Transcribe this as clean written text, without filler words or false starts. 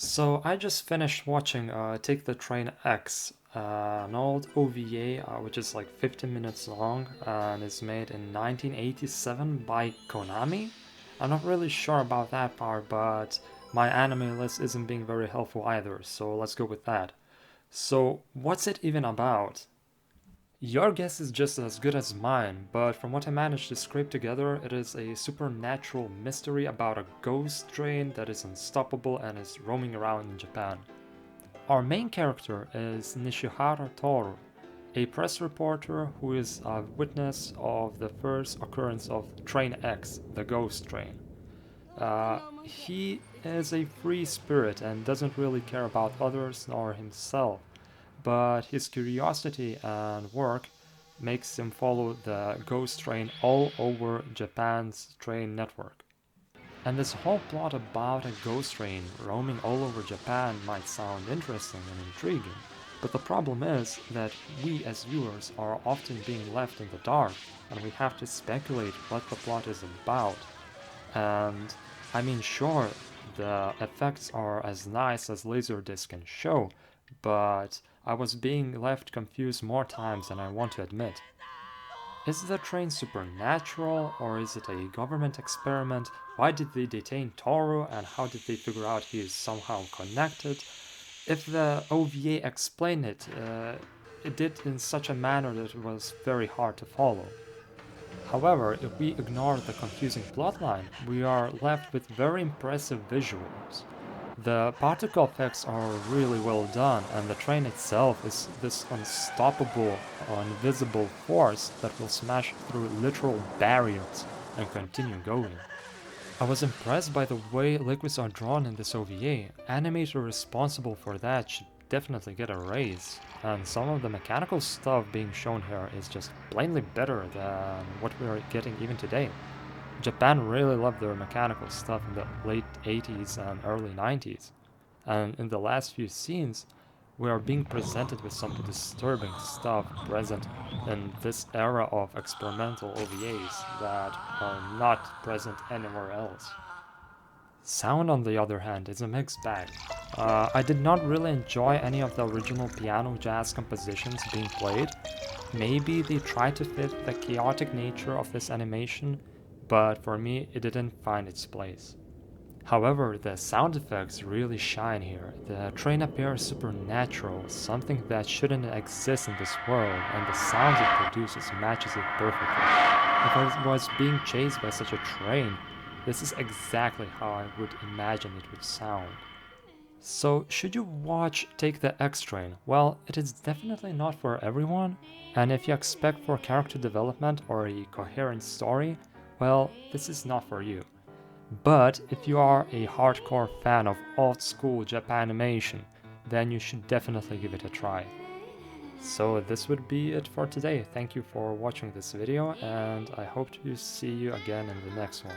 So I just finished watching Take the Train X, an old OVA which is like 15 minutes long and is made in 1987 by Konami. I'm not really sure about that part, but my anime list isn't being very helpful either, so let's go with that. So, what's it even about? Your guess is just as good as mine, but from what I managed to scrape together, it is a supernatural mystery about a ghost train that is unstoppable and is roaming around in Japan. Our main character is Nishihara Toru, a press reporter who is a witness of the first occurrence of Train X, the ghost train. He is a free spirit and doesn't really care about others nor himself, but his curiosity and work makes him follow the ghost train all over Japan's train network. And this whole plot about a ghost train roaming all over Japan might sound interesting and intriguing, but the problem is that we as viewers are often being left in the dark and we have to speculate what the plot is about. And I mean, sure, the effects are as nice as Laserdisc can show, but I was being left confused more times than I want to admit. Is the train supernatural, or is it a government experiment? Why did they detain Toru, and how did they figure out he is somehow connected? If the OVA explained it did in such a manner that it was very hard to follow. However, if we ignore the confusing plotline, we are left with very impressive visuals. The particle effects are really well done, and the train itself is this unstoppable, invisible force that will smash through literal barriers and continue going. I was impressed by the way liquids are drawn in this OVA. Animator responsible for that should definitely get a raise, and some of the mechanical stuff being shown here is just plainly better than what we are getting even today. Japan really loved their mechanical stuff in the late 80s and early 90s, and in the last few scenes, we are being presented with some disturbing stuff present in this era of experimental OVAs that are not present anywhere else. Sound, on the other hand, is a mixed bag. I did not really enjoy any of the original piano jazz compositions being played. Maybe they tried to fit the chaotic nature of this animation, but for me, it didn't find its place. However, the sound effects really shine here. The train appears supernatural, something that shouldn't exist in this world, and the sounds it produces matches it perfectly. If I was being chased by such a train, this is exactly how I would imagine it would sound. So, should you watch Take the X Train? Well, it is definitely not for everyone, and if you expect for character development or a coherent story, well, this is not for you. But if you are a hardcore fan of old school Japanimation, then you should definitely give it a try. So this would be it for today. Thank you for watching this video, and I hope to see you again in the next one.